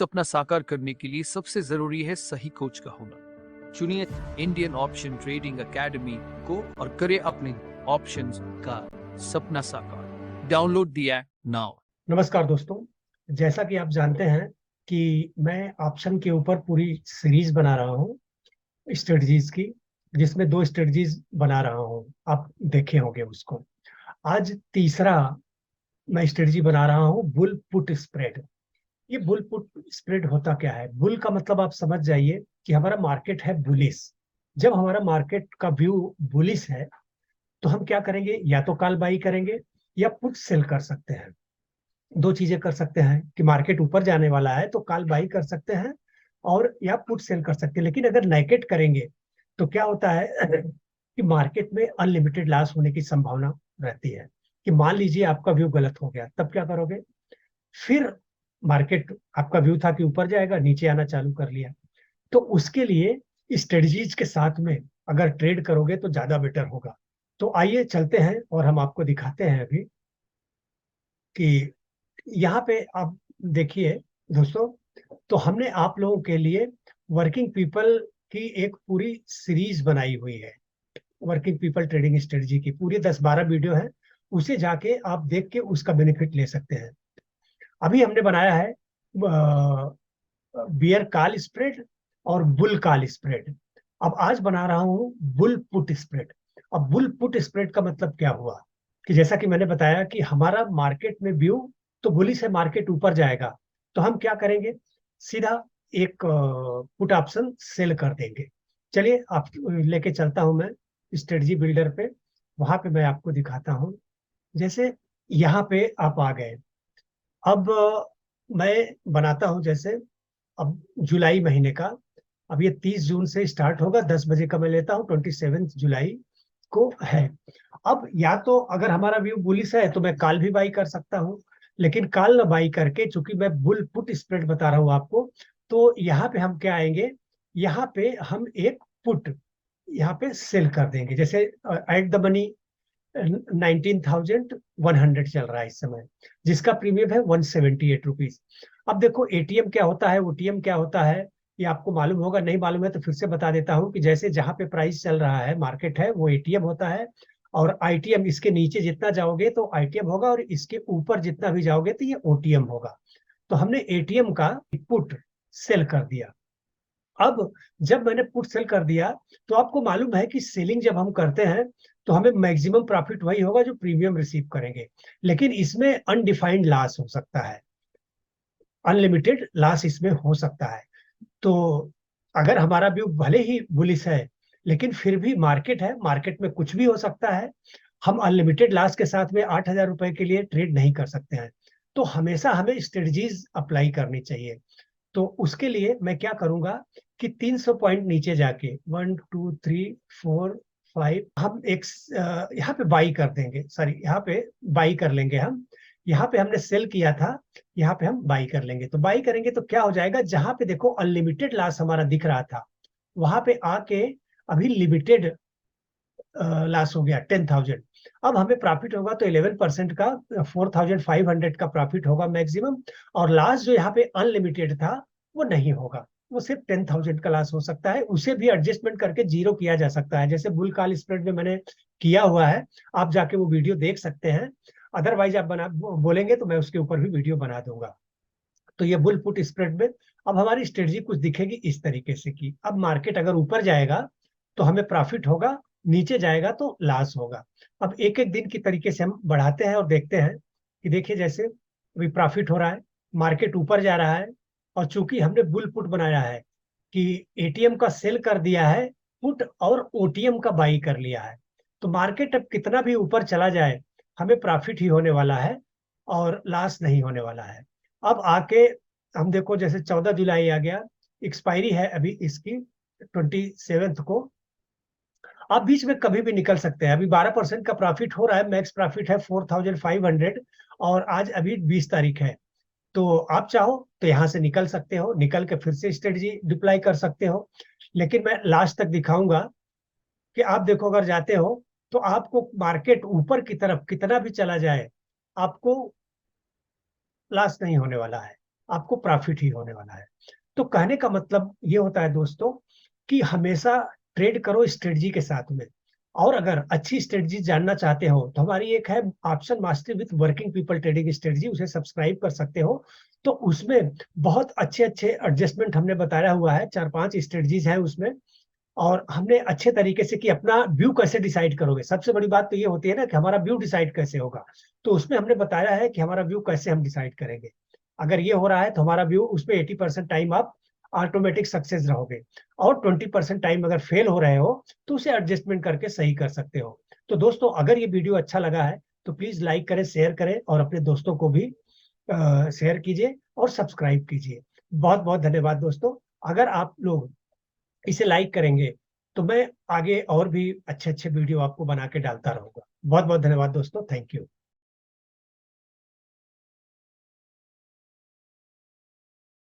सपना साकार करने के लिए सबसे जरूरी है सही कोच का होना। चुनिए इंडियन ऑप्शन ट्रेडिंग एकेडमी को और करें अपने ऑप्शंस का सपना साकार। Download the app now. नमस्कार दोस्तों, जैसा कि आप जानते हैं कि मैं ऑप्शन के ऊपर पूरी सीरीज बना रहा हूँ स्ट्रेटजीज की, जिसमें 2 स्ट्रेटजीज बना रहा हूँ। आप देखे होंगे उसको। आज तीसरा मैं स्ट्रेटजी बना रहा हूँ, बुल पुट स्प्रेड। ये बुल पुट स्प्रेड होता क्या है? बुल का मतलब आप समझ जाइए कि हमारा मार्केट है बुलिश। जब हमारा मार्केट का व्यू बुलिश है तो हम क्या करेंगे? या तो कॉल बाई करेंगे या पुट सेल कर सकते हैं। 2 चीजें कर सकते हैं कि मार्केट ऊपर जाने वाला है तो कॉल बाई कर सकते हैं और या पुट सेल कर सकते हैं। लेकिन अगर नेकेट करेंगे तो क्या होता है कि मार्केट में अनलिमिटेड लॉस होने की संभावना रहती है। कि मान लीजिए आपका व्यू गलत हो गया, तब क्या करोगे? फिर मार्केट आपका व्यू था कि ऊपर जाएगा, नीचे आना चालू कर लिया। तो उसके लिए स्ट्रेटजीज के साथ में अगर ट्रेड करोगे तो ज्यादा बेटर होगा। तो आइए चलते हैं और हम आपको दिखाते हैं अभी कि यहाँ पे आप देखिए दोस्तों। तो हमने आप लोगों के लिए वर्किंग पीपल की एक पूरी सीरीज बनाई हुई है। वर्किंग पीपल ट्रेडिंग स्ट्रेटजी की पूरी 10-12 वीडियो है। उसे जाके आप देख के उसका बेनिफिट ले सकते हैं। अभी हमने बनाया है बियर कॉल स्प्रेड और बुल कॉल स्प्रेड। अब आज बना रहा हूं बुल पुट स्प्रेड। अब बुल पुट स्प्रेड का मतलब क्या हुआ कि जैसा कि मैंने बताया कि हमारा मार्केट में व्यू तो बुलिश है, मार्केट ऊपर जाएगा तो हम क्या करेंगे? सीधा एक पुट ऑप्शन सेल कर देंगे। चलिए आप लेके चलता हूं मैं स्ट्रेटजी बिल्डर पे। वहां पे मैं आपको दिखाता हूं। जैसे यहाँ पे आप आ गए। अब मैं बनाता हूं जैसे अब जुलाई महीने का। अब ये 30 जून से स्टार्ट होगा, 10 बजे का मैं लेता हूँ, 27 जुलाई को है। अब या तो अगर हमारा व्यू बुलिश है तो मैं कॉल भी बाई कर सकता हूँ। लेकिन कॉल ना बाई करके, चूंकि मैं बुल पुट स्प्रेड बता रहा हूँ आपको, तो यहाँ पे हम क्या आएंगे? यहाँ पे हम एक पुट यहाँ पे सेल कर देंगे। जैसे एट द मनी 19,100 चल रहा है इस समय, जिसका प्रीमियम है 178 रुपीज। अब देखो एटीएम क्या होता है, ओटीएम क्या होता है, ये आपको मालूम होगा। नहीं मालूम है तो फिर से बता देता हूँ कि जैसे जहां पे प्राइस चल रहा है, मार्केट है, वो एटीएम होता है। और आईटीएम, इसके नीचे जितना जाओगे तो आईटीएम होगा और इसके ऊपर जितना भी जाओगे तो ये ओटीएम होगा। तो हमने एटीएम का पुट सेल कर दिया। अब जब मैंने पुट सेल कर दिया तो आपको मालूम है कि सेलिंग जब हम करते हैं तो हमें मैक्सिमम प्रॉफिट वही होगा जो प्रीमियम रिसीव करेंगे। लेकिन इसमें अनडिफाइंड लॉस हो सकता है, अनलिमिटेड लॉस इसमें हो सकता है। तो अगर हमारा व्यू भले ही बुलिश है लेकिन फिर भी मार्केट है, मार्केट में कुछ भी हो सकता है। हम अनलिमिटेड लॉस के साथ में 8,000 रुपए के लिए ट्रेड नहीं कर सकते हैं। तो हमेशा हमें स्ट्रेटजीज अप्लाई करनी चाहिए। तो उसके लिए मैं क्या करूंगा कि 300 पॉइंट नीचे जाके 1 2 3 4 5 हम एक यहाँ पे बाई कर देंगे। सॉरी, यहाँ पे बाई कर लेंगे हम। यहाँ पे हमने सेल किया था, यहाँ पे हम बाई कर लेंगे। तो बाई करेंगे तो क्या हो जाएगा? जहां पे देखो अनलिमिटेड लॉस हमारा दिख रहा था, वहां पे आके अभी लिमिटेड लॉस हो गया 10,000। अब हमें प्रॉफिट होगा तो 11% का 4,500 का प्रॉफिट होगा मैक्सिमम। और लास्ट जो यहाँ पे अनलिमिटेड था वो नहीं होगा, वो सिर्फ 10,000 का लॉस हो सकता है। उसे भी एडजस्टमेंट करके जीरो किया जा सकता है, जैसे बुल कॉल स्प्रेड में मैंने किया हुआ है। आप जाके वो वीडियो देख सकते हैं। अदरवाइज आप बना बोलेंगे तो मैं उसके ऊपर भी वीडियो बना दूंगा। तो ये बुल पुट स्प्रेड में अब हमारी स्ट्रेटजी कुछ दिखेगी इस तरीके से कि अब मार्केट अगर ऊपर जाएगा तो हमें प्रॉफिट होगा, नीचे जाएगा तो लॉस होगा। अब एक एक दिन की तरीके से हम बढ़ाते हैं और देखते हैं कि देखिए जैसे अभी प्रॉफिट हो रहा है, मार्केट ऊपर जा रहा है। और चूंकि हमने बुल पुट बनाया है कि एटीएम का सेल कर दिया है पुट और ओटीएम का बाई कर लिया है, तो मार्केट अब कितना भी ऊपर चला जाए हमें प्रॉफिट ही होने वाला है और लॉस नहीं होने वाला है। अब आके हम देखो जैसे 14 जुलाई आ गया, एक्सपायरी है अभी इसकी 27 को। आप बीच में कभी भी निकल सकते हैं। अभी 12% का प्रॉफिट हो रहा है, मैक्स प्रॉफिट है 4,500। और आज अभी 20 तारीख है। तो आप चाहो तो यहाँ से निकल सकते हो, निकल के फिर से स्ट्रेटजी डिप्लाई कर सकते हो। लेकिन मैं लास्ट तक दिखाऊंगा कि आप देखो अगर जाते हो तो आपको मार्केट ऊपर की तरफ कितना भी चला जाए आपको लॉस नहीं होने वाला है। आपको प्रॉफिट ही होने वाला है। तो कहने का मतलब ये होता है दोस्तों कि हमेशा ट्रेड करो स्ट्रेटजी के साथ में। और अगर अच्छी स्ट्रेटजी जानना चाहते हो तो हमारी एक है option mastery with working people trading strategy, उसे सब्सक्राइब कर सकते हो। तो उसमें बहुत अच्छे अच्छे एडजस्टमेंट हमने बताया हुआ है, 4-5 स्ट्रेटजीज हैं उसमें। और हमने अच्छे तरीके से कि अपना व्यू कैसे डिसाइड करोगे, सबसे बड़ी बात तो ये होती है ना कि हमारा व्यू डिसाइड कैसे होगा। तो उसमें हमने बताया है कि हमारा व्यू कैसे हम डिसाइड करेंगे। अगर ये हो रहा है तो हमारा व्यू उसमें 80% टाइम आप ऑटोमेटिक सक्सेस रहोगे, और 20% टाइम अगर फेल हो रहे हो तो उसे एडजस्टमेंट करके सही कर सकते हो। तो दोस्तों अगर ये वीडियो अच्छा लगा है तो प्लीज लाइक करें, शेयर करें और अपने दोस्तों को भी शेयर कीजिए और सब्सक्राइब कीजिए। बहुत बहुत धन्यवाद दोस्तों। अगर आप लोग इसे लाइक करेंगे तो मैं आगे और भी अच्छे अच्छे वीडियो आपको बना के डालता रहूंगा। बहुत बहुत धन्यवाद दोस्तों, थैंक यू।